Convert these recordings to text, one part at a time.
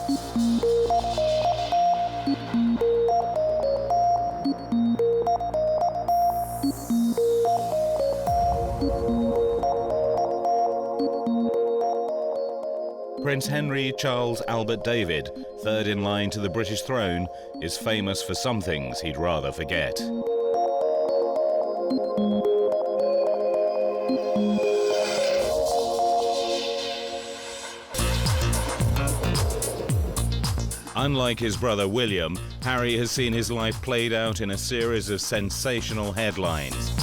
Prince Henry Charles Albert David, third in line to the British throne, is famous for some things he'd rather forget. Unlike his brother William, Harry has seen his life played out in a series of sensational headlines.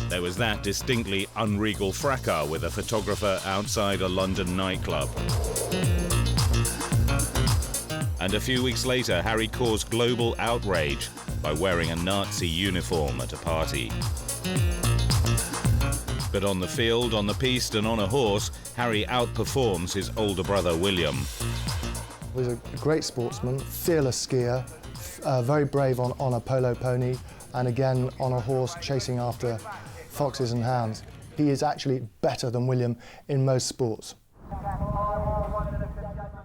There was that distinctly unregal fracas with a photographer outside a London nightclub. And a few weeks later, Harry caused global outrage by wearing a Nazi uniform at a party. But on the field, on the piste and on a horse, Harry outperforms his older brother William. He was a great sportsman, fearless skier, very brave on a polo pony, and again on a horse chasing after foxes and hounds. He is actually better than William in most sports.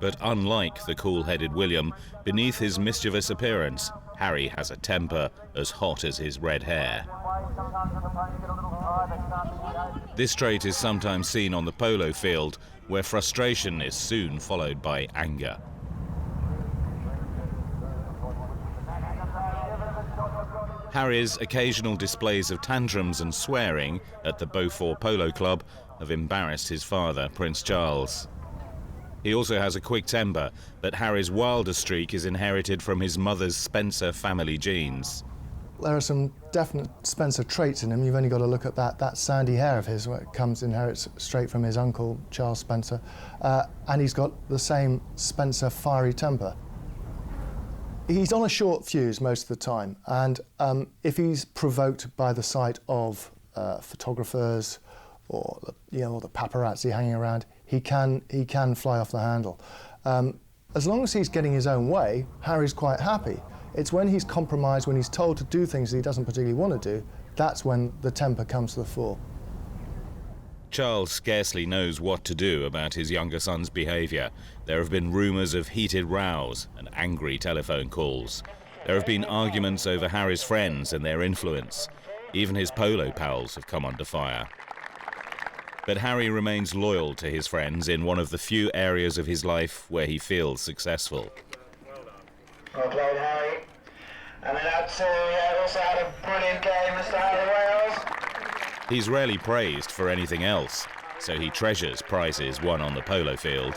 But unlike the cool-headed William, beneath his mischievous appearance, Harry has a temper as hot as his red hair. This trait is sometimes seen on the polo field, where frustration is soon followed by anger. Harry's occasional displays of tantrums and swearing at the Beaufort Polo Club have embarrassed his father, Prince Charles. He also has a quick temper, but Harry's wilder streak is inherited from his mother's Spencer family genes. There are some definite Spencer traits in him. You've only got to look at that sandy hair of his, where it inherits straight from his uncle, Charles Spencer. And he's got the same Spencer fiery temper. He's on a short fuse most of the time, and if he's provoked by the sight of photographers or the paparazzi hanging around, he can fly off the handle. As long as he's getting his own way, Harry's quite happy. It's when he's compromised, when he's told to do things that he doesn't particularly want to do, that's when the temper comes to the fore. Charles scarcely knows what to do about his younger son's behaviour. There have been rumours of heated rows and angry telephone calls. There have been arguments over Harry's friends and their influence. Even his polo pals have come under fire. But Harry remains loyal to his friends in one of the few areas of his life where he feels successful. Well played, Harry. And then out to also had a brilliant game, Mr. Harry Wales. He's rarely praised for anything else, so he treasures prizes won on the polo field.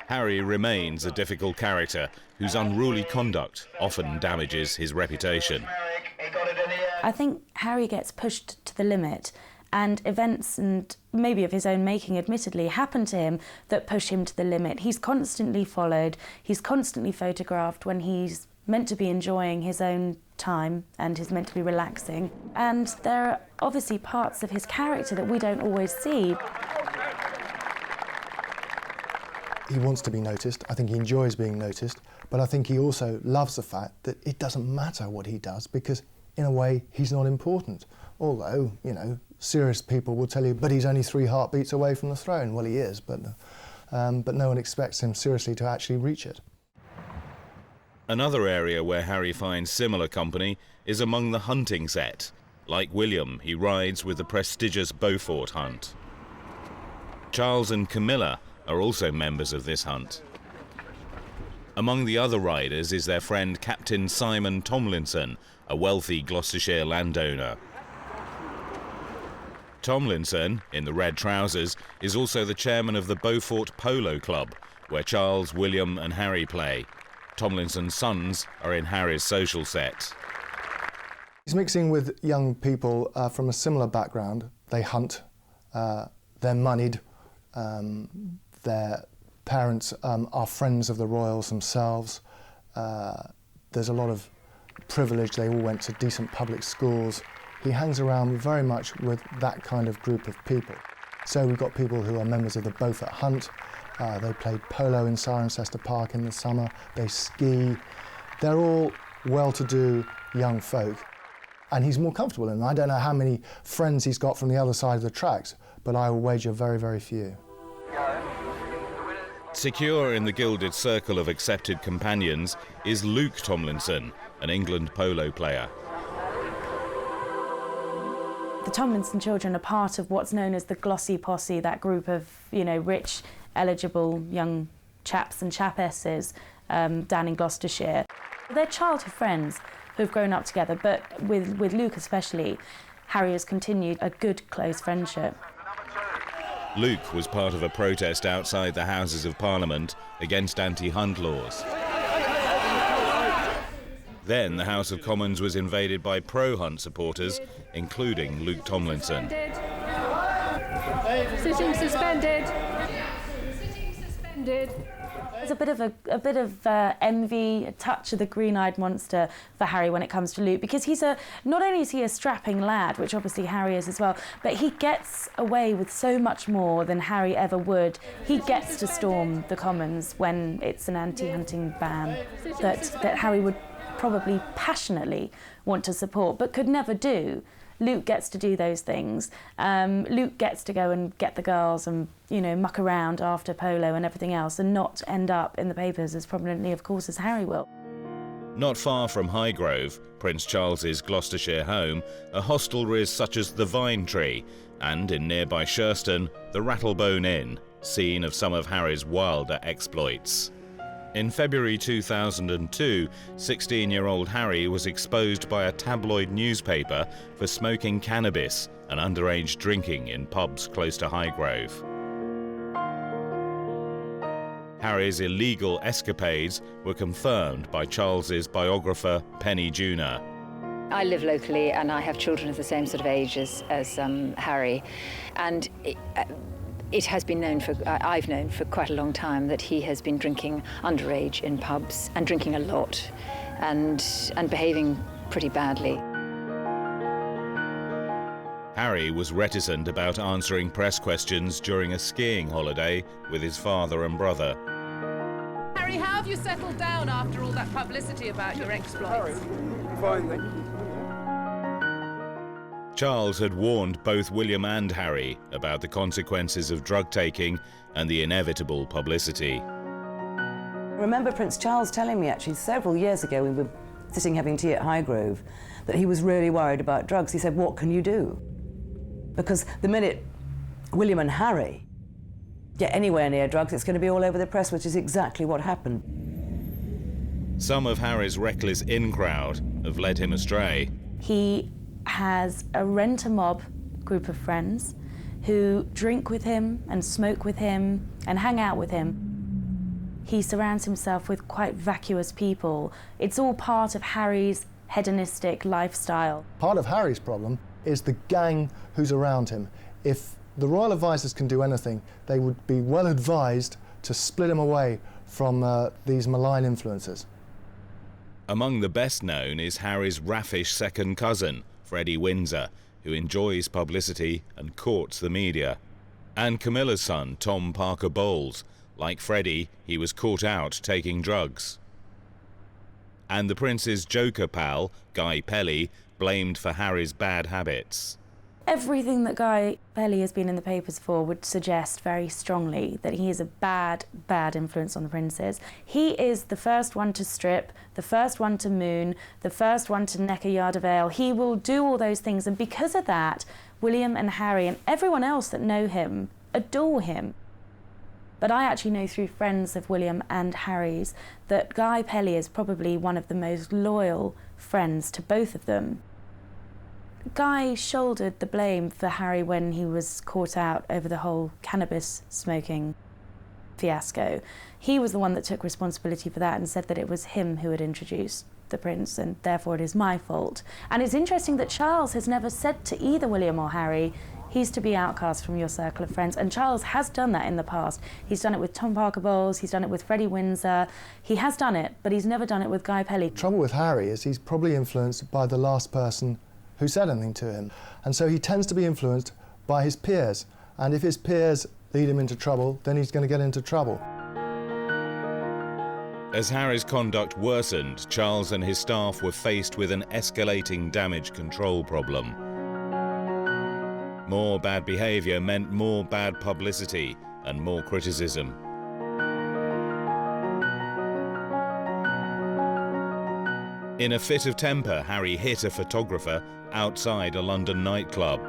Harry remains a difficult character whose unruly conduct often damages his reputation. I think Harry gets pushed to the limit, and events, and maybe of his own making admittedly, happen to him that push him to the limit. He's constantly followed, he's constantly photographed when he's meant to be enjoying his own time and is meant to be relaxing. And there are obviously parts of his character that we don't always see. He wants to be noticed. I think he enjoys being noticed, but I think he also loves the fact that it doesn't matter what he does because, in a way, he's not important. Although, serious people will tell you, but he's only 3 heartbeats away from the throne. Well, he is, but no one expects him seriously to actually reach it. Another area where Harry finds similar company is among the hunting set. Like William, he rides with the prestigious Beaufort hunt. Charles and Camilla are also members of this hunt. Among the other riders is their friend Captain Simon Tomlinson, a wealthy Gloucestershire landowner. Tomlinson, in the red trousers, is also the chairman of the Beaufort Polo Club, where Charles, William and Harry play. Tomlinson's sons are in Harry's social set. He's mixing with young people from a similar background. They hunt, they're moneyed, their parents are friends of the royals themselves. There's a lot of privilege, they all went to decent public schools. He hangs around very much with that kind of group of people. So we've got people who are members of the Beaufort Hunt. They played polo in Cirencester Park in the summer. They ski. They're all well-to-do young folk. and he's more comfortable in them. I don't know how many friends he's got from the other side of the tracks, but I will wager very, very few. Secure in the gilded circle of accepted companions is Luke Tomlinson, an England polo player. The Tomlinson children are part of what's known as the Glossy Posse, that group of, rich, eligible young chaps and chapesses down in Gloucestershire. They're childhood friends who've grown up together, but with Luke especially, Harry has continued a good, close friendship. Luke was part of a protest outside the Houses of Parliament against anti-hunt laws. Then the House of Commons was invaded by pro-hunt supporters, including Luke Tomlinson. Sitting suspended. Sitting suspended. There's a bit of envy, a touch of the green-eyed monster for Harry when it comes to Luke, because not only is he a strapping lad, which obviously Harry is as well, but he gets away with so much more than Harry ever would. He gets to storm the Commons when it's an anti-hunting ban that Harry would probably passionately want to support, but could never do. Luke gets to do those things. Luke gets to go and get the girls and, muck around after polo and everything else and not end up in the papers as prominently, of course, as Harry will. Not far from Highgrove, Prince Charles's Gloucestershire home, are hostelries such as the Vine Tree and, in nearby Shurston, the Rattlebone Inn, scene of some of Harry's wilder exploits. In February 2002, 16-year-old Harry was exposed by a tabloid newspaper for smoking cannabis and underage drinking in pubs close to Highgrove. Harry's illegal escapades were confirmed by Charles's biographer Penny Junor. I live locally and I have children of the same sort of age as Harry, and it has been known I've known for quite a long time that he has been drinking underage in pubs and drinking a lot and behaving pretty badly. Harry was reticent about answering press questions during a skiing holiday with his father and brother. Harry, how have you settled down after all that publicity about your exploits? Fine, thank you. Charles had warned both William and Harry about the consequences of drug taking and the inevitable publicity. I remember Prince Charles telling me actually several years ago, we were sitting having tea at Highgrove, that he was really worried about drugs. He said, "What can you do?" Because the minute William and Harry get anywhere near drugs, it's going to be all over the press, which is exactly what happened. Some of Harry's reckless in-crowd have led him astray. He has a rent-a-mob group of friends who drink with him and smoke with him and hang out with him. He surrounds himself with quite vacuous people. It's all part of Harry's hedonistic lifestyle. Part of Harry's problem is the gang who's around him. If the royal advisors can do anything, they would be well advised to split him away from these malign influences. Among the best known is Harry's raffish second cousin, Freddie Windsor, who enjoys publicity and courts the media. And Camilla's son, Tom Parker Bowles. Like Freddie, he was caught out taking drugs. And the prince's joker pal, Guy Pelly, blamed for Harry's bad habits. Everything that Guy Pelly has been in the papers for would suggest very strongly that he is a bad, bad influence on the princes. He is the first one to strip, the first one to moon, the first one to neck a yard of ale. He will do all those things, and because of that, William and Harry and everyone else that know him adore him. But I actually know through friends of William and Harry's that Guy Pelly is probably one of the most loyal friends to both of them. Guy shouldered the blame for Harry when he was caught out over the whole cannabis smoking fiasco. He was the one that took responsibility for that and said that it was him who had introduced the prince and therefore it is my fault. And it's interesting that Charles has never said to either William or Harry, he's to be outcast from your circle of friends. And Charles has done that in the past. He's done it with Tom Parker Bowles, he's done it with Freddie Windsor. He has done it, but he's never done it with Guy Pelly. The trouble with Harry is he's probably influenced by the last person who said anything to him. And so he tends to be influenced by his peers. And if his peers lead him into trouble, then he's going to get into trouble. As Harry's conduct worsened, Charles and his staff were faced with an escalating damage control problem. More bad behaviour meant more bad publicity and more criticism. In a fit of temper, Harry hit a photographer outside a London nightclub.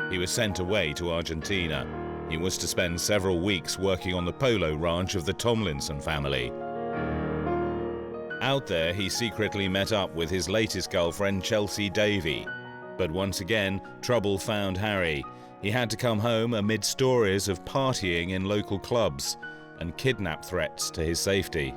He was sent away to Argentina. He was to spend several weeks working on the polo ranch of the Tomlinson family. Out there, he secretly met up with his latest girlfriend, Chelsea Davy. But once again, trouble found Harry. He had to come home amid stories of partying in local clubs and kidnap threats to his safety.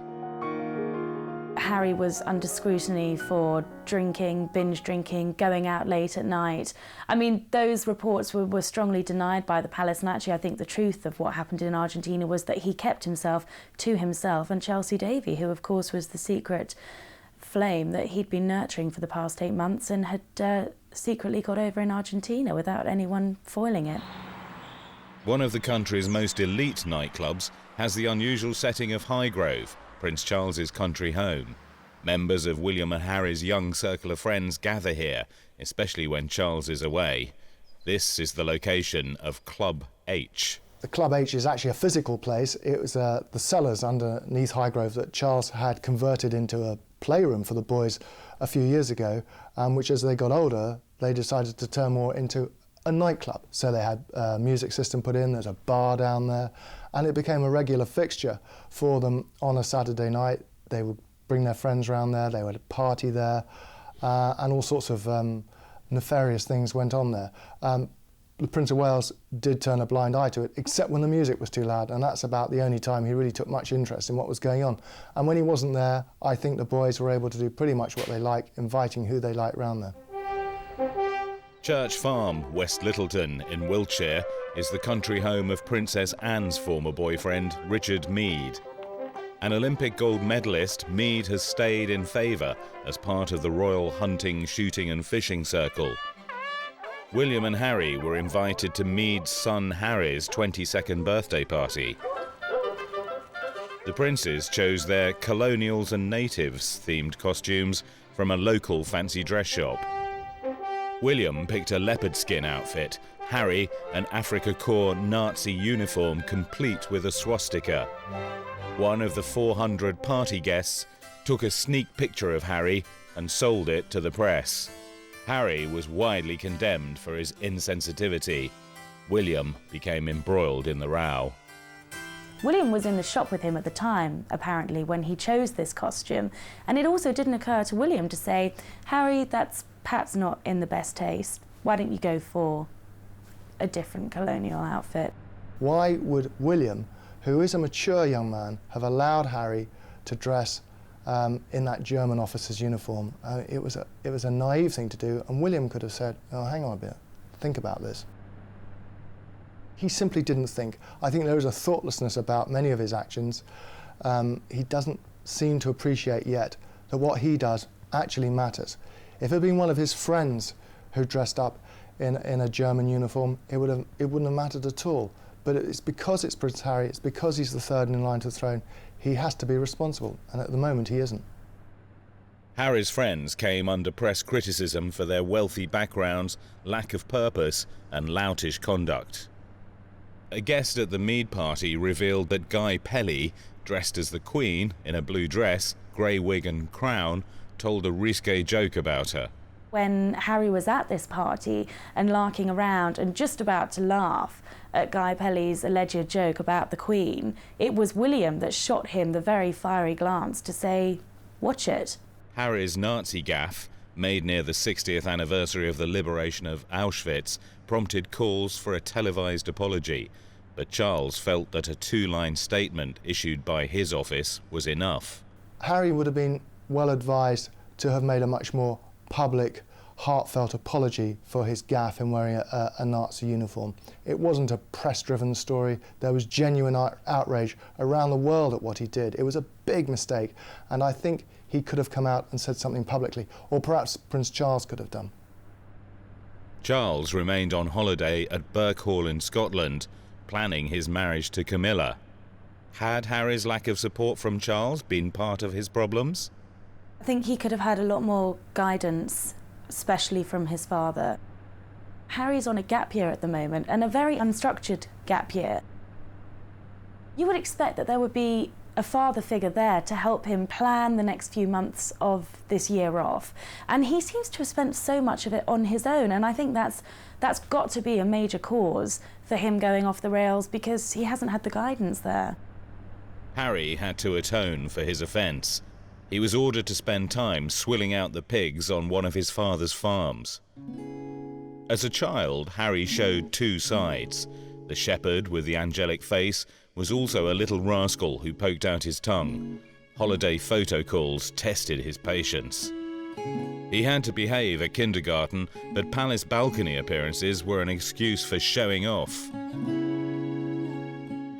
Harry was under scrutiny for drinking, binge drinking, going out late at night. I mean, those reports were strongly denied by the palace, and actually I think the truth of what happened in Argentina was that he kept himself to himself and Chelsea Davy, who of course was the secret flame that he'd been nurturing for the past 8 months and had secretly got over in Argentina without anyone foiling it. One of the country's most elite nightclubs has the unusual setting of Highgrove, Prince Charles's country home. Members of William and Harry's young circle of friends gather here, especially when Charles is away. This is the location of Club H. The Club H is actually a physical place. It was the cellars underneath Highgrove that Charles had converted into a playroom for the boys a few years ago, which as they got older, they decided to turn more into a nightclub. So they had a music system put in, there's a bar down there, and it became a regular fixture for them on a Saturday night. They would bring their friends around there, they would party there, and all sorts of nefarious things went on there. The Prince of Wales did turn a blind eye to it, except when the music was too loud, and that's about the only time he really took much interest in what was going on. And when he wasn't there, I think the boys were able to do pretty much what they like, inviting who they like round there. Church Farm, West Littleton in Wiltshire, is the country home of Princess Anne's former boyfriend, Richard Meade. An Olympic gold medalist, Meade has stayed in favour as part of the Royal Hunting, Shooting and Fishing Circle. William and Harry were invited to Meade's son Harry's 22nd birthday party. The princes chose their colonials and natives themed costumes from a local fancy dress shop. William picked a leopard skin outfit, Harry an Afrika Korps Nazi uniform complete with a swastika. One of the 400 party guests took a sneak picture of Harry and sold it to the press. Harry was widely condemned for his insensitivity. William became embroiled in the row. William was in the shop with him at the time, apparently, when he chose this costume, and it also didn't occur to William to say, Harry, that's perhaps not in the best taste. Why don't you go for a different colonial outfit? Why would William, who is a mature young man, have allowed Harry to dress in that German officer's uniform? It was a naive thing to do, and William could have said, oh, hang on a bit, think about this. He simply didn't think. I think there is a thoughtlessness about many of his actions. He doesn't seem to appreciate yet that what he does actually matters. If it had been one of his friends who dressed up in a German uniform, it wouldn't have mattered at all. But it's because it's Prince Harry, it's because he's the third in line to the throne, he has to be responsible, and at the moment he isn't. Harry's friends came under press criticism for their wealthy backgrounds, lack of purpose, and loutish conduct. A guest at the Meade party revealed that Guy Pelly, dressed as the Queen in a blue dress, grey wig and crown, told a risque joke about her. When Harry was at this party and larking around and just about to laugh at Guy Pelly's alleged joke about the Queen, it was William that shot him the very fiery glance to say, watch it. Harry's Nazi gaffe, made near the 60th anniversary of the liberation of Auschwitz, prompted calls for a televised apology, but Charles felt that a two-line statement issued by his office was enough. Harry would have been well advised to have made a much more public, heartfelt apology for his gaffe in wearing a Nazi uniform. It wasn't a press-driven story. There was genuine outrage around the world at what he did. It was a big mistake, and I think he could have come out and said something publicly, or perhaps Prince Charles could have done. Charles remained on holiday at Birkhall in Scotland, planning his marriage to Camilla. Had Harry's lack of support from Charles been part of his problems? I think he could have had a lot more guidance, especially from his father. Harry's on a gap year at the moment, and a very unstructured gap year. You would expect that there would be a father figure there to help him plan the next few months of this year off. And he seems to have spent so much of it on his own, and I think that's got to be a major cause for him going off the rails, because he hasn't had the guidance there. Harry had to atone for his offence. He was ordered to spend time swilling out the pigs on one of his father's farms. As a child, Harry showed two sides. The shepherd with the angelic face was also a little rascal who poked out his tongue. Holiday photo calls tested his patience. He had to behave at kindergarten, but palace balcony appearances were an excuse for showing off.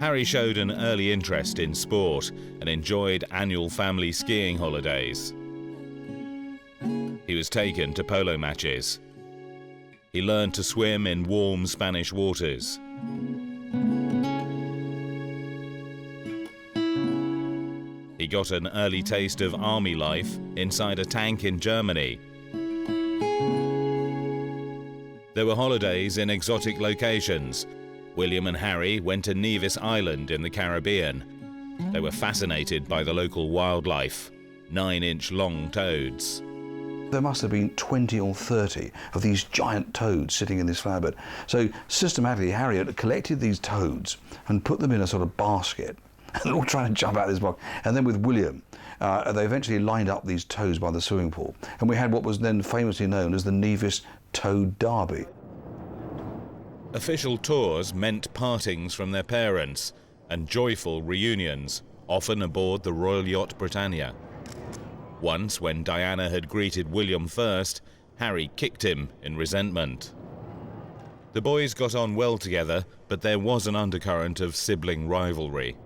Harry showed an early interest in sport and enjoyed annual family skiing holidays. He was taken to polo matches. He learned to swim in warm Spanish waters. He got an early taste of army life inside a tank in Germany. There were holidays in exotic locations. William and Harry went to Nevis Island in the Caribbean. They were fascinated by the local wildlife, 9-inch long toads. There must have been 20 or 30 of these giant toads sitting in this flower bed. So systematically, Harry had collected these toads and put them in a sort of basket, and they're all trying to jump out of this box. And then with William, they eventually lined up these toads by the swimming pool. And we had what was then famously known as the Nevis Toad Derby. Official tours meant partings from their parents and joyful reunions, often aboard the Royal Yacht Britannia. Once, when Diana had greeted William first, Harry kicked him in resentment. The boys got on well together, but there was an undercurrent of sibling rivalry.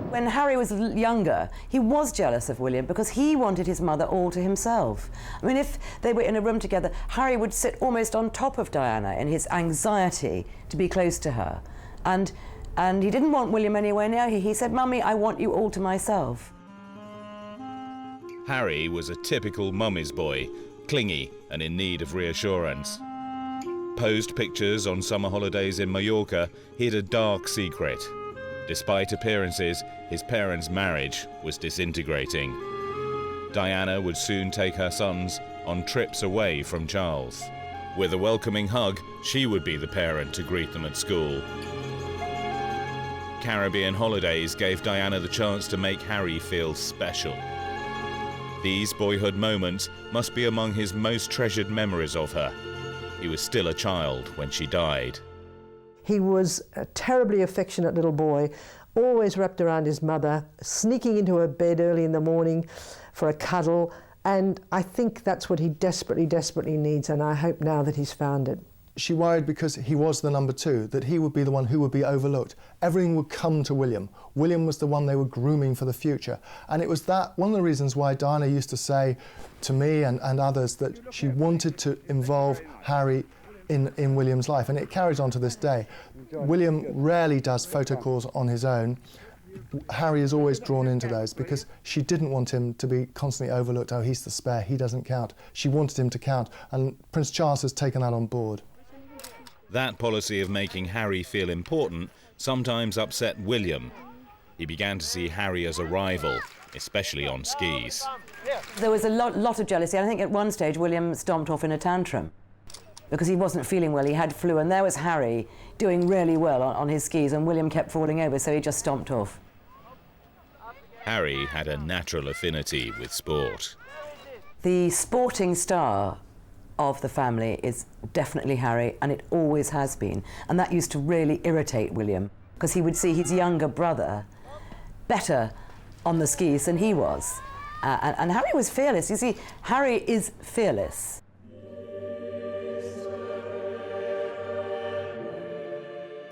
When Harry was younger, he was jealous of William because he wanted his mother all to himself. I mean, if they were in a room together, Harry would sit almost on top of Diana in his anxiety to be close to her. And he didn't want William anywhere near her. He said, "Mummy, I want you all to myself." Harry was a typical mummy's boy, clingy and in need of reassurance. Posed pictures on summer holidays in Mallorca hid a dark secret. Despite appearances, his parents' marriage was disintegrating. Diana would soon take her sons on trips away from Charles. With a welcoming hug, she would be the parent to greet them at school. Caribbean holidays gave Diana the chance to make Harry feel special. These boyhood moments must be among his most treasured memories of her. He was still a child when she died. He was a terribly affectionate little boy, always wrapped around his mother, sneaking into her bed early in the morning for a cuddle, and I think that's what he desperately, desperately needs, and I hope now that he's found it. She worried because he was the number two, that he would be the one who would be overlooked. Everything would come to William. William was the one they were grooming for the future. And it was that one of the reasons why Diana used to say to me and others that she wanted to involve Harry in William's life, and it carries on to this day. William rarely does photo calls on his own. Harry is always drawn into those because she didn't want him to be constantly overlooked. Oh, he's the spare, he doesn't count. She wanted him to count, and Prince Charles has taken that on board. That policy of making Harry feel important sometimes upset William. He began to see Harry as a rival, especially on skis. There was a lot of jealousy. I think at one stage William stomped off in a tantrum because he wasn't feeling well, he had flu, and there was Harry doing really well on his skis, and William kept falling over, so he just stomped off. Harry had a natural affinity with sport. The sporting star of the family is definitely Harry, and it always has been, and that used to really irritate William because he would see his younger brother better on the skis than he was. And Harry was fearless. You see, Harry is fearless.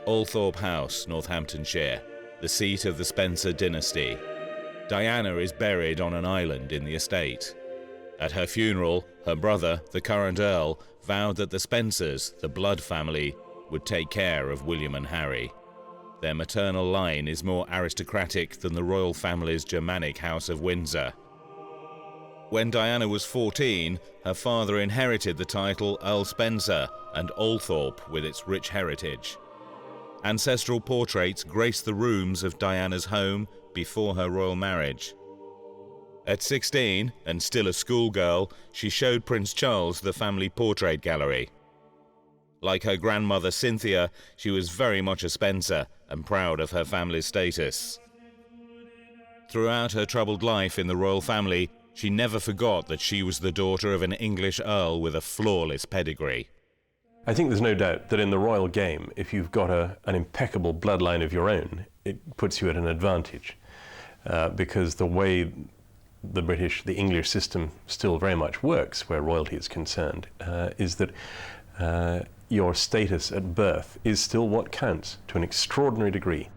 Althorpe House, Northamptonshire, the seat of the Spencer dynasty. Diana is buried on an island in the estate. At her funeral, her brother, the current Earl, vowed that the Spencers, the blood family, would take care of William and Harry. their maternal line is more aristocratic than the royal family's Germanic House of Windsor. When Diana was 14, her father inherited the title Earl Spencer and Althorp with its rich heritage. Ancestral portraits grace the rooms of Diana's home before her royal marriage. At 16, and still a schoolgirl, she showed Prince Charles the family portrait gallery. Like her grandmother Cynthia, she was very much a Spencer and proud of her family's status. Throughout her troubled life in the royal family, she never forgot that she was the daughter of an English earl with a flawless pedigree. I think there's no doubt that in the royal game, if you've got an impeccable bloodline of your own, it puts you at an advantage. Because the way the English system still very much works, where royalty is concerned, is that your status at birth is still what counts to an extraordinary degree.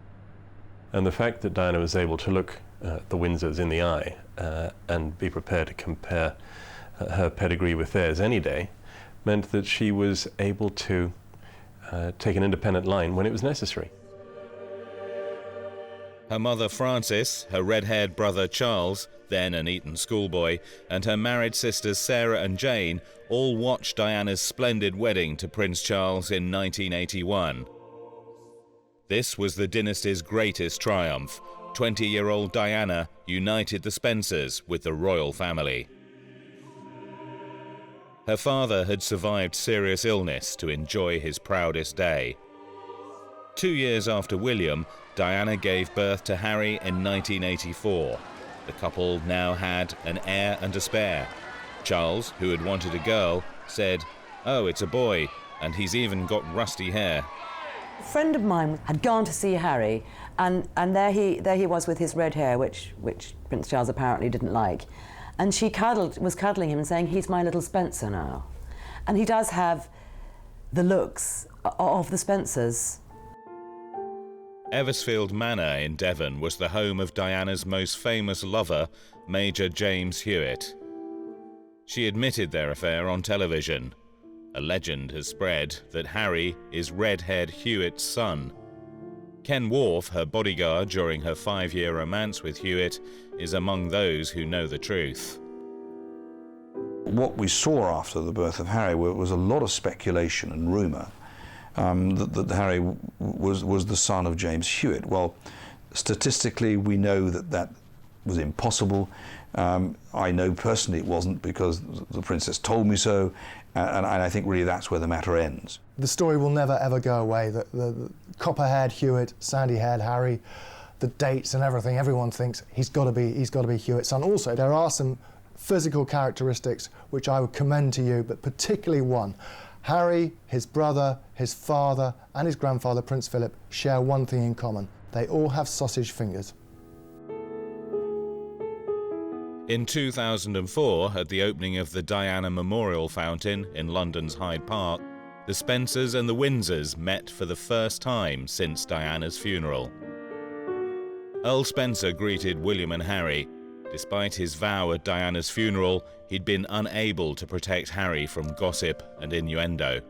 And the fact that Diana was able to look the Windsors in the eye and be prepared to compare her pedigree with theirs any day meant that she was able to take an independent line when it was necessary. Her mother Frances, her red-haired brother Charles, then an Eton schoolboy, and her married sisters Sarah and Jane all watched Diana's splendid wedding to Prince Charles in 1981. This was the dynasty's greatest triumph. 20-year-old Diana united the Spencers with the royal family. Her father had survived serious illness to enjoy his proudest day. 2 years after William, Diana gave birth to Harry in 1984. The couple now had an heir and a spare. Charles, who had wanted a girl, said, "Oh, it's a boy, and he's even got rusty hair." A friend of mine had gone to see Harry, and there he was with his red hair, which Prince Charles apparently didn't like. And she was cuddling him and saying, "He's my little Spencer now." And he does have the looks of the Spencers. Eversfield Manor in Devon was the home of Diana's most famous lover, Major James Hewitt. She admitted their affair on television. A legend has spread that Harry is red-haired Hewitt's son. Ken Wharf, her bodyguard during her 5-year romance with Hewitt, is among those who know the truth. What we saw after the birth of Harry was a lot of speculation and rumour that Harry was the son of James Hewitt. Well, statistically, we know that was impossible. I know personally it wasn't because the princess told me so, and I think really that's where the matter ends. The story will never ever go away. The copper-haired Hewitt, sandy-haired Harry, the dates and everything. Everyone thinks he's got to be Hewitt's son. Also, there are some physical characteristics which I would commend to you, but particularly one. Harry, his brother, his father, and his grandfather, Prince Philip, share one thing in common. They all have sausage fingers. In 2004, at the opening of the Diana Memorial Fountain in London's Hyde Park, the Spencers and the Windsors met for the first time since Diana's funeral. Earl Spencer greeted William and Harry. Despite his vow at Diana's funeral, he'd been unable to protect Harry from gossip and innuendo.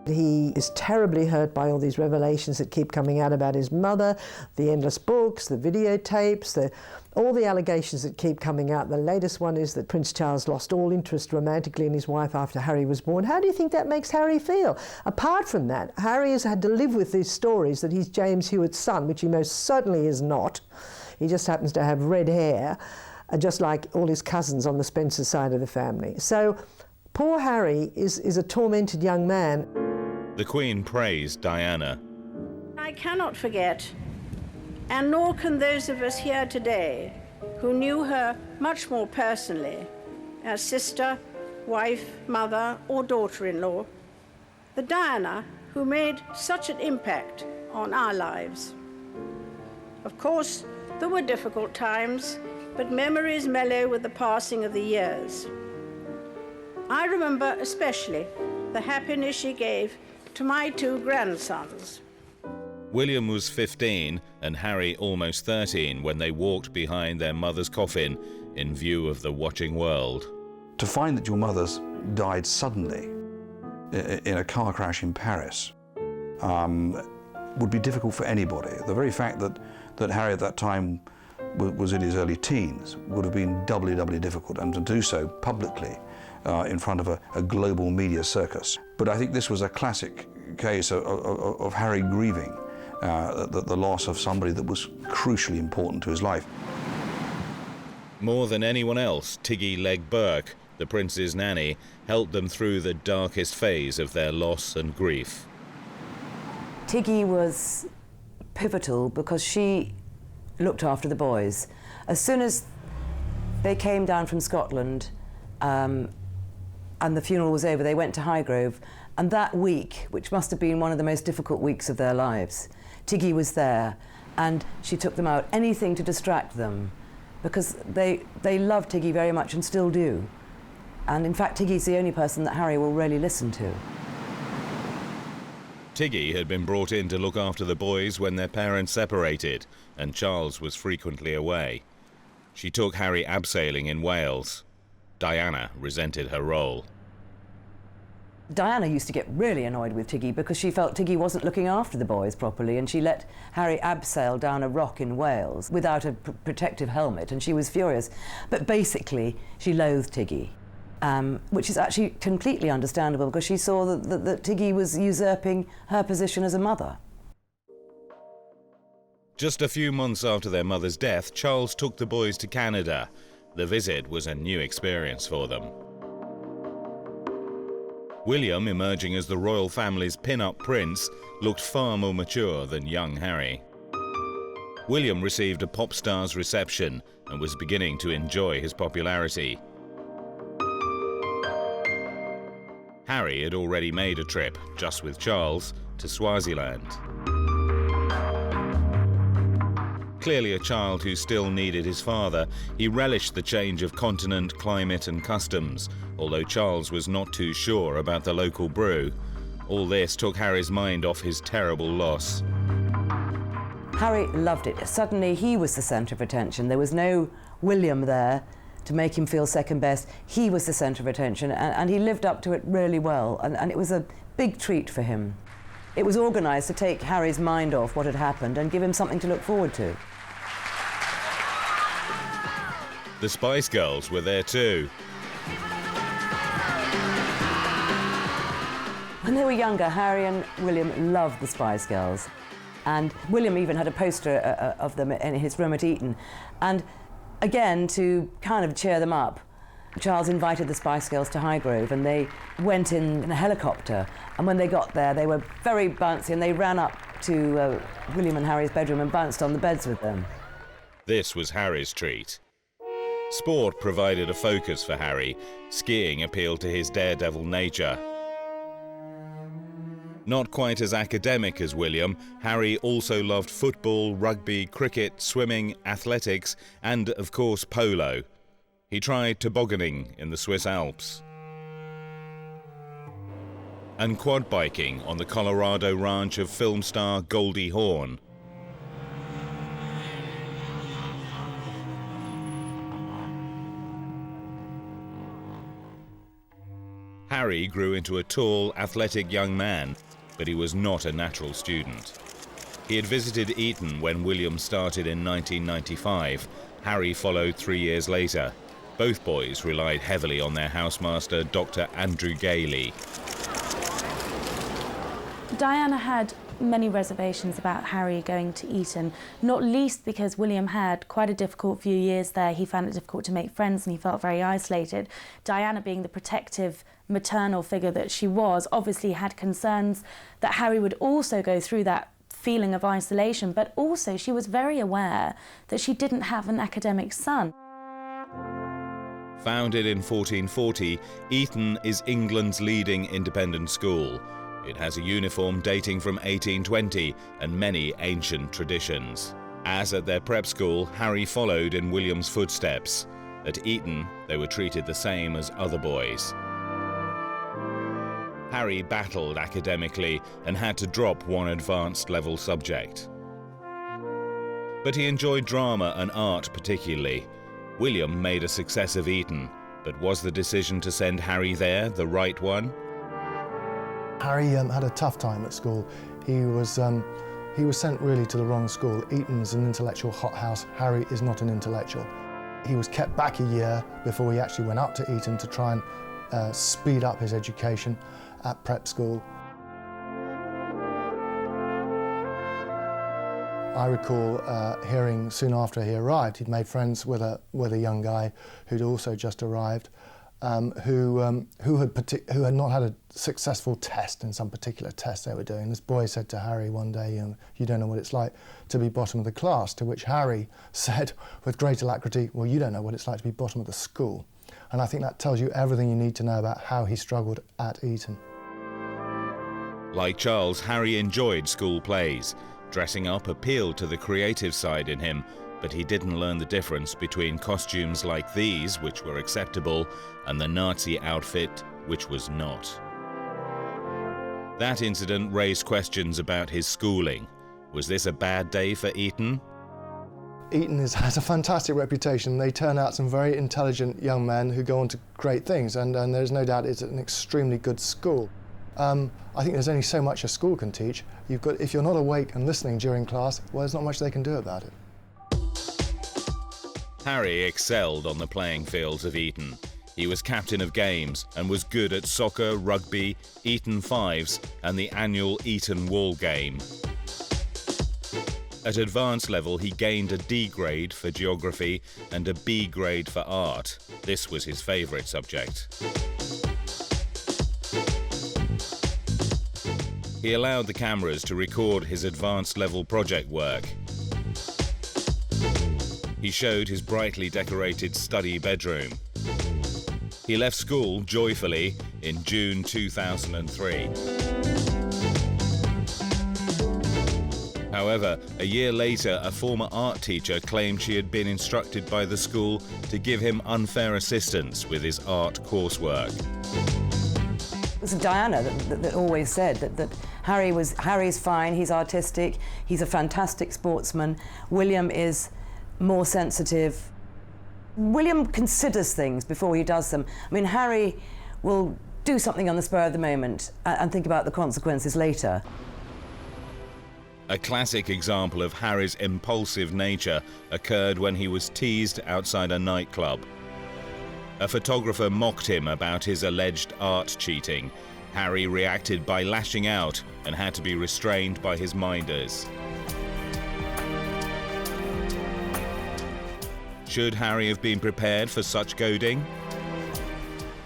He is terribly hurt by all these revelations that keep coming out about his mother, the endless books, the videotapes, all the allegations that keep coming out. The latest one is that Prince Charles lost all interest romantically in his wife after Harry was born. How do you think that makes Harry feel? Apart from that, Harry has had to live with these stories that he's James Hewitt's son, which he most certainly is not. He just happens to have red hair, just like all his cousins on the Spencer side of the family. So poor Harry is a tormented young man. The Queen praised Diana. I cannot forget, and nor can those of us here today who knew her much more personally, as sister, wife, mother, or daughter-in-law, the Diana who made such an impact on our lives. Of course, there were difficult times, but memories mellow with the passing of the years. I remember especially the happiness she gave to my 2 grandsons. William was 15 and Harry almost 13 when they walked behind their mother's coffin in view of the watching world. To find that your mother's died suddenly in a car crash in Paris, would be difficult for anybody. The very fact that Harry at that time was in his early teens would have been doubly difficult, and to do so publicly in front of a global media circus. But I think this was a classic case of Harry grieving the loss of somebody that was crucially important to his life. More than anyone else, Tiggy Legg Burke, the prince's nanny, helped them through the darkest phase of their loss and grief. Tiggy was pivotal because she looked after the boys. As soon as they came down from Scotland and the funeral was over, they went to Highgrove, and that week, which must have been one of the most difficult weeks of their lives, Tiggy was there, and she took them out, anything to distract them, because they loved Tiggy very much and still do. And in fact, Tiggy's the only person that Harry will really listen to. Tiggy had been brought in to look after the boys when their parents separated, and Charles was frequently away. She took Harry abseiling in Wales. Diana resented her role. Diana used to get really annoyed with Tiggy because she felt Tiggy wasn't looking after the boys properly, and she let Harry abseil down a rock in Wales without a protective helmet, and she was furious. But basically, she loathed Tiggy, which is actually completely understandable because she saw that Tiggy was usurping her position as a mother. Just a few months after their mother's death, Charles took the boys to Canada. The visit was a new experience for them. William, emerging as the royal family's pin-up prince, looked far more mature than young Harry. William received a pop star's reception and was beginning to enjoy his popularity. Harry had already made a trip, just with Charles, to Swaziland. Clearly a child who still needed his father, he relished the change of continent, climate and customs, although Charles was not too sure about the local brew. All this took Harry's mind off his terrible loss. Harry loved it. Suddenly he was the centre of attention. There was no William there to make him feel second best. He was the centre of attention, and he lived up to it really well, and it was a big treat for him. It was organised to take Harry's mind off what had happened and give him something to look forward to. The Spice Girls were there too. When they were younger, Harry and William loved the Spice Girls. And William even had a poster of them in his room at Eton. And again, to kind of cheer them up, Charles invited the Spice Girls to Highgrove, and they went in a helicopter. And when they got there, they were very bouncy, and they ran up to William and Harry's bedroom and bounced on the beds with them. This was Harry's treat. Sport provided a focus for Harry. Skiing appealed to his daredevil nature. Not quite as academic as William, Harry also loved football, rugby, cricket, swimming, athletics, and, of course, polo. He tried tobogganing in the Swiss Alps and quad biking on the Colorado ranch of film star Goldie Hawn. Harry grew into a tall, athletic young man, but he was not a natural student. He had visited Eton when William started in 1995. Harry followed 3 years later. Both boys relied heavily on their housemaster, Dr. Andrew Gailey. Diana had many reservations about Harry going to Eton, not least because William had quite a difficult few years there. He found it difficult to make friends and he felt very isolated. Diana, being the protective maternal figure that she was, obviously had concerns that Harry would also go through that feeling of isolation, but also she was very aware that she didn't have an academic son. Founded in 1440, Eton is England's leading independent school. It has a uniform dating from 1820 and many ancient traditions. As at their prep school, Harry followed in William's footsteps. At Eton, they were treated the same as other boys. Harry battled academically and had to drop one advanced level subject. But he enjoyed drama and art particularly. William made a success of Eton, but was the decision to send Harry there the right one? Harry had a tough time at school. He was He was sent really to the wrong school. Eton's an intellectual hothouse. Harry is not an intellectual. He was kept back a year before he actually went up to Eton to try and speed up his education at prep school. I recall hearing soon after he arrived, he'd made friends with a young guy who'd also just arrived, who had not had a successful test in some particular test they were doing. This boy said to Harry one day, "You don't know what it's like to be bottom of the class," to which Harry said with great alacrity, "Well, you don't know what it's like to be bottom of the school." And I think that tells you everything you need to know about how he struggled at Eton. Like Charles, Harry enjoyed school plays. Dressing up appealed to the creative side in him, but he didn't learn the difference between costumes like these, which were acceptable, and the Nazi outfit, which was not. That incident raised questions about his schooling. Was this a bad day for Eton? Eton has a fantastic reputation. They turn out some very intelligent young men who go on to great things, and there's no doubt it's an extremely good school. I think there's only so much a school can teach. If you're not awake and listening during class, well, there's not much they can do about it. Harry excelled on the playing fields of Eton. He was captain of games and was good at soccer, rugby, Eton Fives, and the annual Eton Wall game. At advanced level, he gained a D grade for geography and a B grade for art. This was his favourite subject. He allowed the cameras to record his advanced level project work. He showed his brightly decorated study bedroom. He left school joyfully in June 2003. However, a year later, a former art teacher claimed she had been instructed by the school to give him unfair assistance with his art coursework. It was Diana that always said that Harry's fine, he's artistic, he's a fantastic sportsman. William is more sensitive. William considers things before he does them. I mean, Harry will do something on the spur of the moment and think about the consequences later. A classic example of Harry's impulsive nature occurred when he was teased outside a nightclub. A photographer mocked him about his alleged art cheating. Harry reacted by lashing out and had to be restrained by his minders. Should Harry have been prepared for such goading?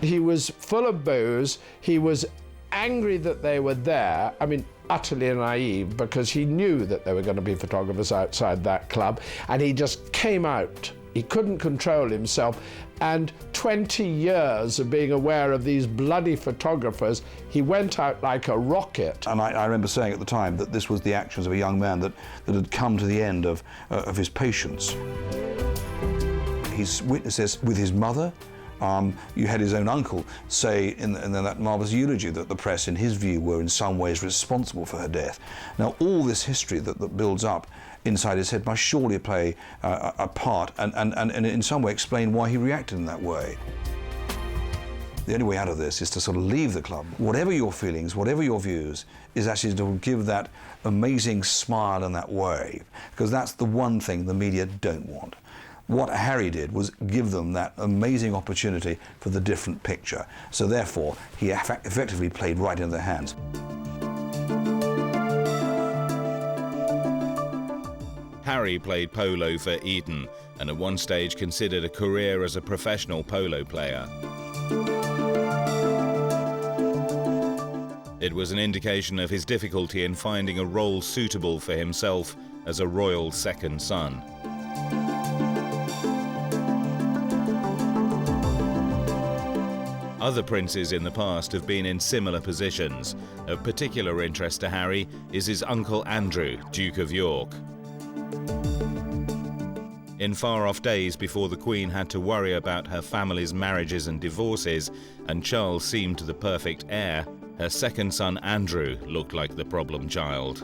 He was full of booze. He was angry that they were there. I mean, utterly naive, because he knew that there were going to be photographers outside that club, and he just came out. He couldn't control himself, and 20 years of being aware of these bloody photographers, he went out like a rocket. And I remember saying at the time that this was the actions of a young man that had come to the end of his patience. He's witnessed this with his mother. You had his own uncle say in that marvellous eulogy that the press, in his view, were in some ways responsible for her death. Now, all this history that builds up inside his head must surely play a part and in some way explain why he reacted in that way. The only way out of this is to sort of leave the club. Whatever your feelings, whatever your views, is actually to give that amazing smile and that wave, because that's the one thing the media don't want. What Harry did was give them that amazing opportunity for the different picture. So therefore, he effectively played right into their hands. Harry played polo for Eton and at one stage considered a career as a professional polo player. It was an indication of his difficulty in finding a role suitable for himself as a royal second son. Other princes in the past have been in similar positions. Of particular interest to Harry is his uncle Andrew, Duke of York. In far-off days before the Queen had to worry about her family's marriages and divorces, and Charles seemed the perfect heir, her second son Andrew looked like the problem child.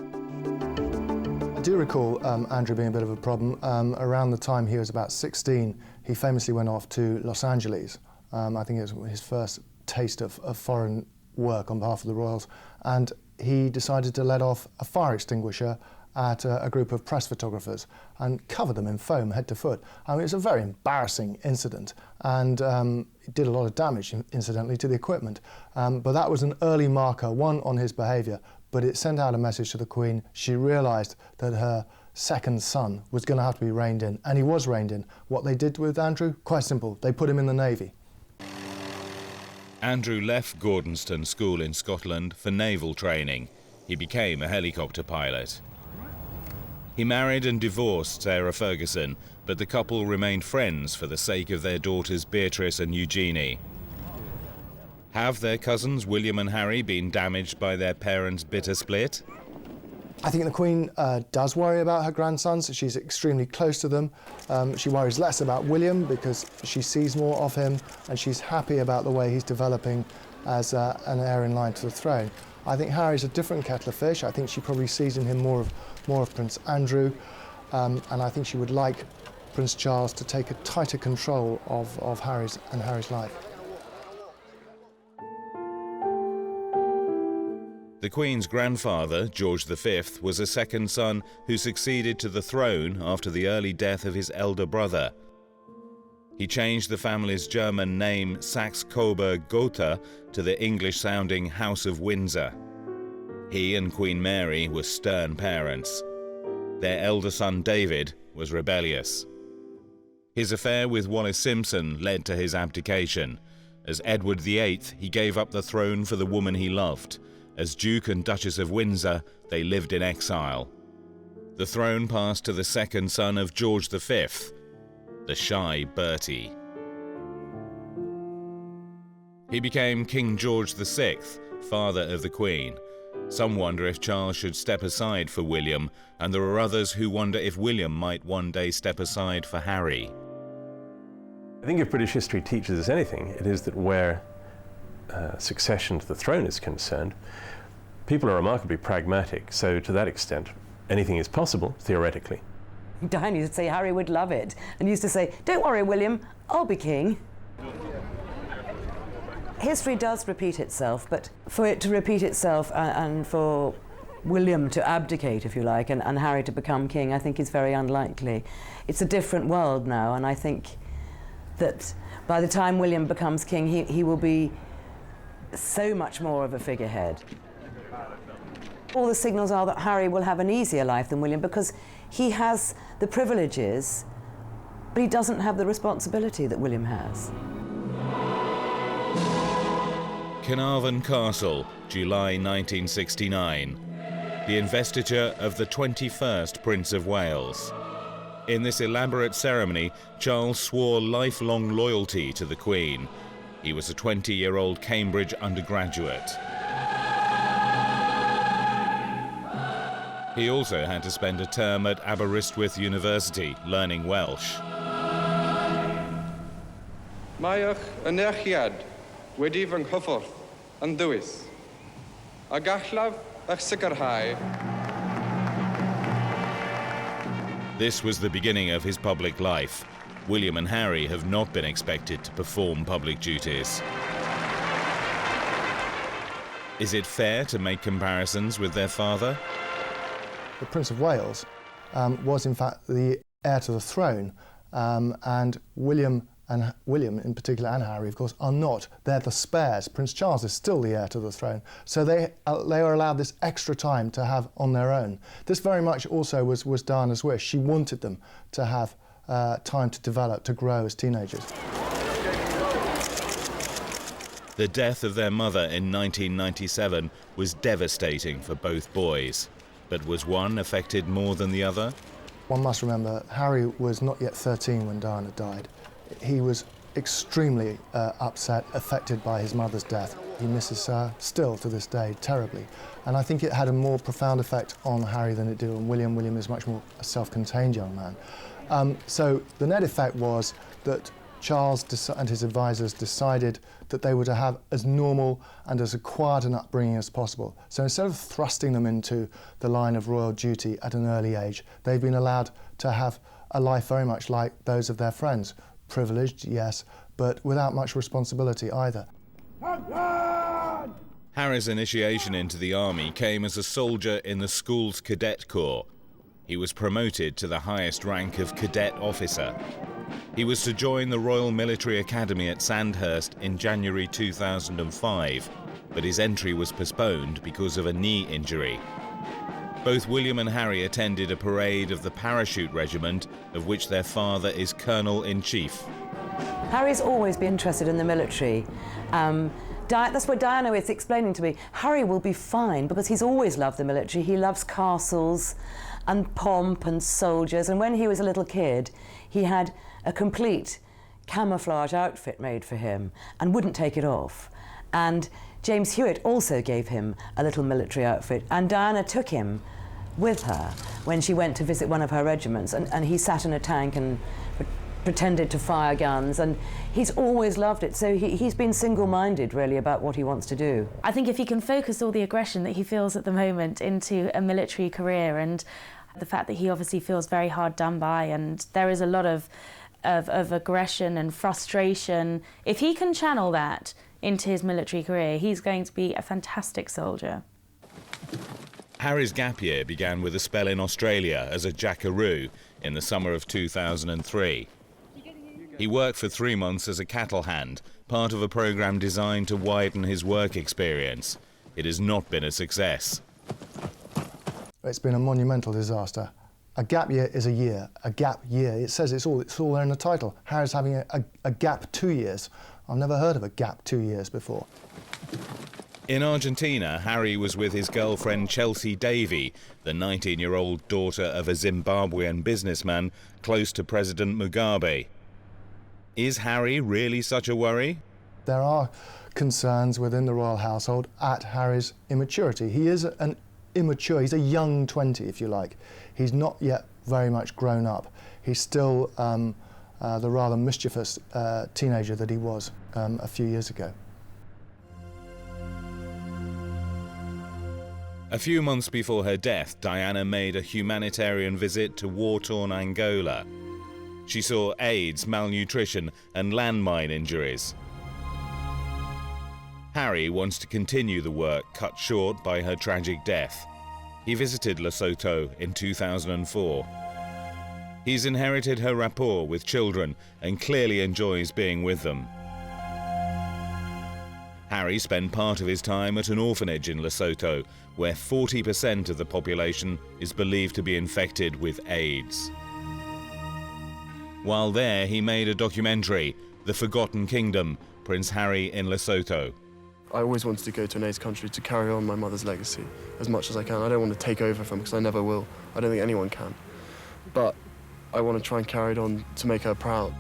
I do recall Andrew being a bit of a problem. Around the time he was about 16, he famously went off to Los Angeles. I think it was his first taste of foreign work on behalf of the royals, and he decided to let off a fire extinguisher at a group of press photographers and covered them in foam head to foot. I mean, it was a very embarrassing incident, and it did a lot of damage, incidentally, to the equipment. But that was an early marker, one, on his behaviour, but it sent out a message to the Queen. She realised that her second son was going to have to be reined in, and he was reined in. What they did with Andrew? Quite simple. They put him in the Navy. Andrew left Gordonston School in Scotland for naval training. He became a helicopter pilot. He married and divorced Sarah Ferguson, but the couple remained friends for the sake of their daughters Beatrice and Eugenie. Have their cousins William and Harry been damaged by their parents' bitter split? I think the Queen does worry about her grandsons. She's extremely close to them. She worries less about William because she sees more of him, and she's happy about the way he's developing as an heir in line to the throne. I think Harry's a different kettle of fish. I think she probably sees in him more of Prince Andrew, and I think she would like Prince Charles to take a tighter control of Harry's life. The Queen's grandfather, George V, was a second son who succeeded to the throne after the early death of his elder brother. He changed the family's German name Saxe-Coburg-Gotha to the English-sounding House of Windsor. He and Queen Mary were stern parents. Their elder son David was rebellious. His affair with Wallis Simpson led to his abdication. As Edward VIII, he gave up the throne for the woman he loved. As Duke and Duchess of Windsor, they lived in exile. The throne passed to the second son of George V, the shy Bertie. He became King George VI, father of the Queen. Some wonder if Charles should step aside for William, and there are others who wonder if William might one day step aside for Harry. I think if British history teaches us anything, it is that where succession to the throne is concerned, people are remarkably pragmatic, so to that extent, anything is possible, theoretically. Diane used to say Harry would love it, and used to say, "Don't worry, William, I'll be king." History does repeat itself, but for it to repeat itself and for William to abdicate, if you like, and Harry to become king, I think is very unlikely. It's a different world now, and I think that by the time William becomes king, he will be so much more of a figurehead. All the signals are that Harry will have an easier life than William because he has the privileges, but he doesn't have the responsibility that William has. Carnarvon Castle, July 1969. The investiture of the 21st Prince of Wales. In this elaborate ceremony, Charles swore lifelong loyalty to the Queen. He was a 20-year-old Cambridge undergraduate. He also had to spend a term at Aberystwyth University, learning Welsh. Mae'ch ynerchiad wedi fy nghyffwrdd yn ddwys, a gallaf eich sicrhau. This was the beginning of his public life. William and Harry have not been expected to perform public duties. Is it fair to make comparisons with their father? The Prince of Wales was in fact the heir to the throne, and William in particular, and Harry, of course, are not. They're the spares. Prince Charles is still the heir to the throne. So they are allowed this extra time to have on their own. This very much also was Diana's wish. She wanted them to have time to develop, to grow as teenagers. The death of their mother in 1997 was devastating for both boys. But was one affected more than the other? One must remember, Harry was not yet 13 when Diana died. He was extremely upset, affected by his mother's death. He misses her still to this day terribly. And I think it had a more profound effect on Harry than it did on William. William is much more a self-contained young man. So the net effect was that Charles and his advisors decided that they were to have as normal and as quiet an upbringing as possible. So instead of thrusting them into the line of royal duty at an early age, they've been allowed to have a life very much like those of their friends. Privileged, yes, but without much responsibility either. Harry's initiation into the army came as a soldier in the school's cadet corps. he was promoted to the highest rank of cadet officer. He was to join the Royal Military Academy at Sandhurst in January 2005, but his entry was postponed because of a knee injury. Both William and Harry attended a parade of the Parachute Regiment, of which their father is Colonel-in-Chief. Harry's always been interested in the military. That's what Diana was explaining to me. Harry will be fine because he's always loved the military. He loves castles and pomp and soldiers. And when he was a little kid, he had a complete camouflage outfit made for him and wouldn't take it off. And James Hewitt also gave him a little military outfit. And Diana took him with her when she went to visit one of her regiments. And he sat in a tank and pretended to fire guns, and he's always loved it. So he's been single-minded, really, about what he wants to do. I think if he can focus all the aggression that he feels at the moment into a military career, and the fact that he obviously feels very hard done by, and there is a lot of aggression and frustration, if he can channel that into his military career, he's going to be a fantastic soldier. Harry's gap year began with a spell in Australia as a jackaroo in the summer of 2003. He worked for 3 months as a cattle hand, part of a program designed to widen his work experience. It has not been a success. It's been a monumental disaster. A gap year is a year. A gap year, it says it's all there in the title. Harry's having a gap 2 years. I've never heard of a gap 2 years before. In Argentina, Harry was with his girlfriend Chelsea Davy, the 19-year-old daughter of a Zimbabwean businessman close to President Mugabe. Is Harry really such a worry? There are concerns within the royal household at Harry's immaturity. He is an immature, he's a young 20, if you like. He's not yet very much grown up. He's still the rather mischievous teenager that he was a few years ago. A few months before her death, Diana made a humanitarian visit to war-torn Angola. She saw AIDS, malnutrition, and landmine injuries. Harry wants to continue the work cut short by her tragic death. He visited Lesotho in 2004. He's inherited her rapport with children and clearly enjoys being with them. Harry spent part of his time at an orphanage in Lesotho, where 40% of the population is believed to be infected with AIDS. While there, he made a documentary, The Forgotten Kingdom, Prince Harry in Lesotho. I always wanted to go to an AIDS country to carry on my mother's legacy as much as I can. I don't want to take over from her because I never will. I don't think anyone can. But I want to try and carry it on to make her proud.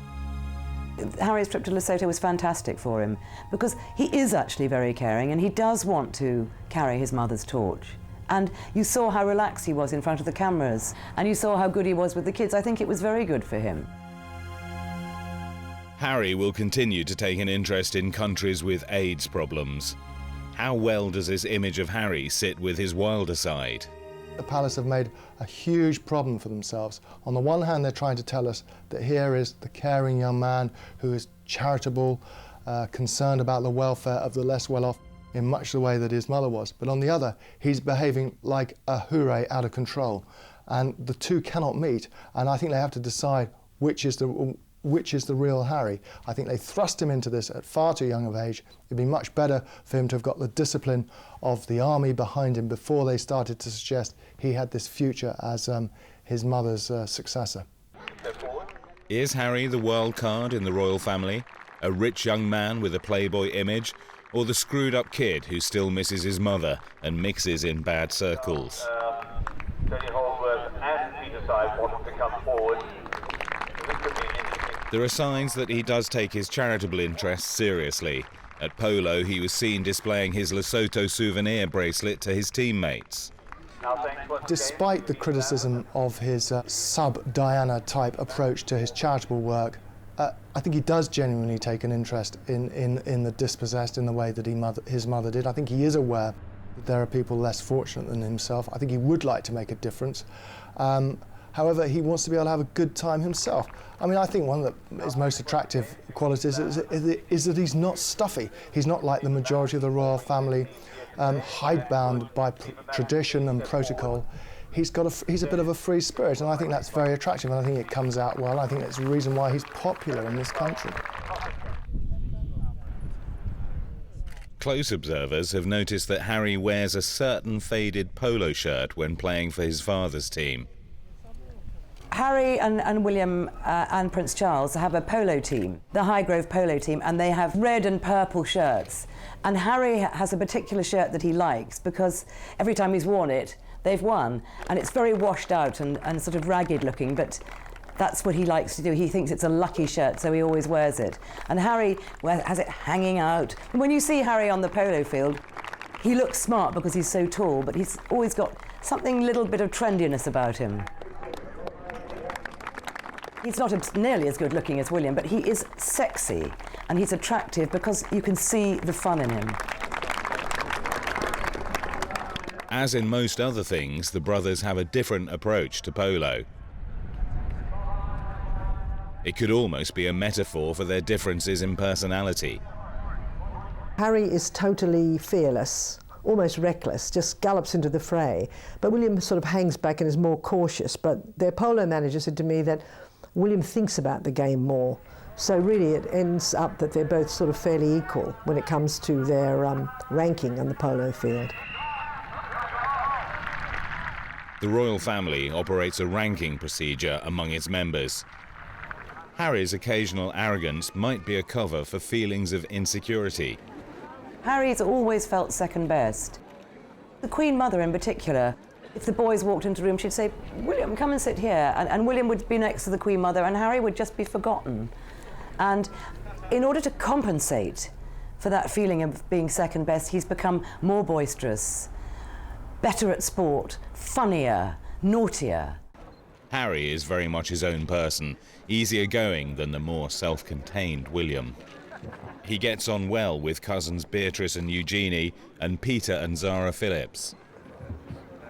Harry's trip to Lesotho was fantastic for him because he is actually very caring and he does want to carry his mother's torch. And you saw how relaxed he was in front of the cameras and you saw how good he was with the kids. I think it was very good for him. Harry will continue to take an interest in countries with AIDS problems. How well does this image of Harry sit with his wilder side? The palace have made a huge problem for themselves. On the one hand, they're trying to tell us that here is the caring young man who is charitable, concerned about the welfare of the less well-off in much the way that his mother was. But on the other, he's behaving like a hoorah out of control. And the two cannot meet. And I think they have to decide which is the real Harry. I think they thrust him into this at far too young of age. It'd be much better for him to have got the discipline of the army behind him before they started to suggest he had this future as his mother's successor. Is Harry the wild card in the royal family? A rich young man with a playboy image? Or the screwed-up kid who still misses his mother and mixes in bad circles? Tony Holworth and Peter Syed wanted to come forward. There are signs that he does take his charitable interests seriously. At polo, he was seen displaying his Lesotho souvenir bracelet to his teammates. Despite the criticism of his sub-Diana type approach to his charitable work, I think he does genuinely take an interest in the dispossessed in the way that his mother did. I think he is aware that there are people less fortunate than himself. I think he would like to make a difference. However, he wants to be able to have a good time himself. I mean, I think one of his most attractive qualities is that he's not stuffy. He's not like the majority of the royal family, hidebound by tradition and protocol. he's a bit of a free spirit, and I think that's very attractive, and I think it comes out well. I think that's the reason why he's popular in this country. Close observers have noticed that Harry wears a certain faded polo shirt when playing for his father's team. Harry and William and Prince Charles have a polo team, the Highgrove polo team, and they have red and purple shirts. And Harry has a particular shirt that he likes because every time he's worn it, they've won. And it's very washed out and sort of ragged looking, but that's what he likes to do. He thinks it's a lucky shirt, so he always wears it. And Harry has it hanging out. And when you see Harry on the polo field, he looks smart because he's so tall, but he's always got something little bit of trendiness about him. He's not nearly as good looking as William, but he is sexy and he's attractive because you can see the fun in him. As in most other things, the brothers have a different approach to polo. It could almost be a metaphor for their differences in personality. Harry is totally fearless, almost reckless, just gallops into the fray. But William sort of hangs back and is more cautious. But their polo manager said to me that William thinks about the game more. So really it ends up that they're both sort of fairly equal when it comes to their ranking on the polo field. The royal family operates a ranking procedure among its members. Harry's occasional arrogance might be a cover for feelings of insecurity. Harry's always felt second best. The Queen Mother in particular, if the boys walked into the room, she'd say, "William, come and sit here." And William would be next to the Queen Mother and Harry would just be forgotten. And in order to compensate for that feeling of being second best, he's become more boisterous, better at sport, funnier, naughtier. Harry is very much his own person, easier going than the more self-contained William. He gets on well with cousins Beatrice and Eugenie and Peter and Zara Phillips.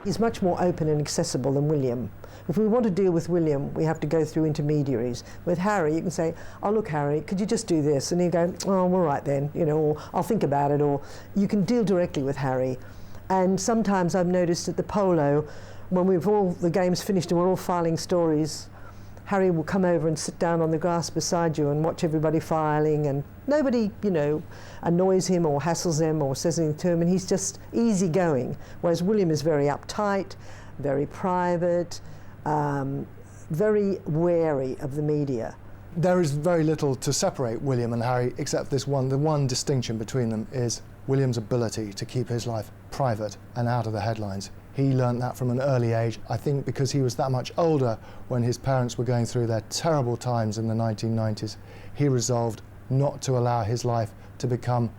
He's much more open and accessible than William. If we want to deal with William, we have to go through intermediaries. With Harry, you can say, "Oh, look, Harry, could you just do this?" And he'll go, "Oh, all right then," you know, or "I'll think about it," or you can deal directly with Harry. And sometimes I've noticed at the polo, when the game's finished and we're all filing stories, Harry will come over and sit down on the grass beside you and watch everybody filing, and nobody, you know, annoys him or hassles him or says anything to him, and he's just easygoing. Whereas William is very uptight, very private, very wary of the media. There is very little to separate William and Harry, except this one. The one distinction between them is William's ability to keep his life private and out of the headlines. He learnt that from an early age, I think because he was that much older when his parents were going through their terrible times in the 1990s. He resolved not to allow his life to become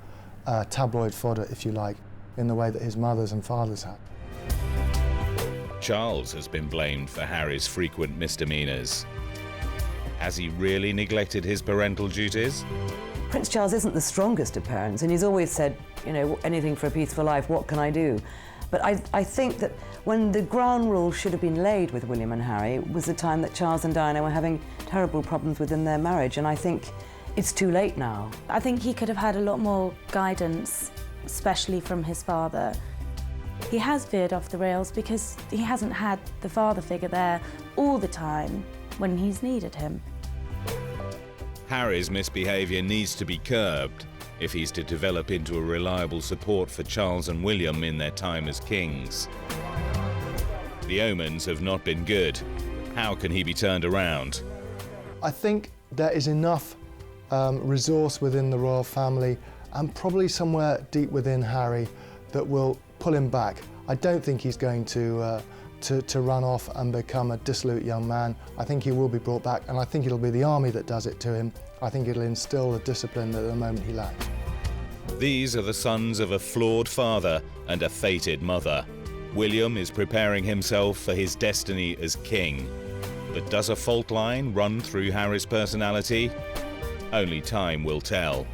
tabloid fodder, if you like, in the way that his mothers and fathers had. Charles has been blamed for Harry's frequent misdemeanours. Has he really neglected his parental duties? Prince Charles isn't the strongest of parents, and he's always said, you know, anything for a peaceful life, what can I do? But I think that when the ground rules should have been laid with William and Harry was the time that Charles and Diana were having terrible problems within their marriage, and I think it's too late now. I think he could have had a lot more guidance, especially from his father. He has veered off the rails because he hasn't had the father figure there all the time when he's needed him. Harry's misbehaviour needs to be curbed if he's to develop into a reliable support for Charles and William in their time as kings. The omens have not been good. How can he be turned around? I think there is enough resource within the royal family and probably somewhere deep within Harry that will pull him back. I don't think he's going to run off and become a dissolute young man. I think he will be brought back, and I think it'll be the army that does it to him. I think it'll instill the discipline that at the moment he lacks. These are the sons of a flawed father and a fated mother. William is preparing himself for his destiny as king. But does a fault line run through Harry's personality? Only time will tell.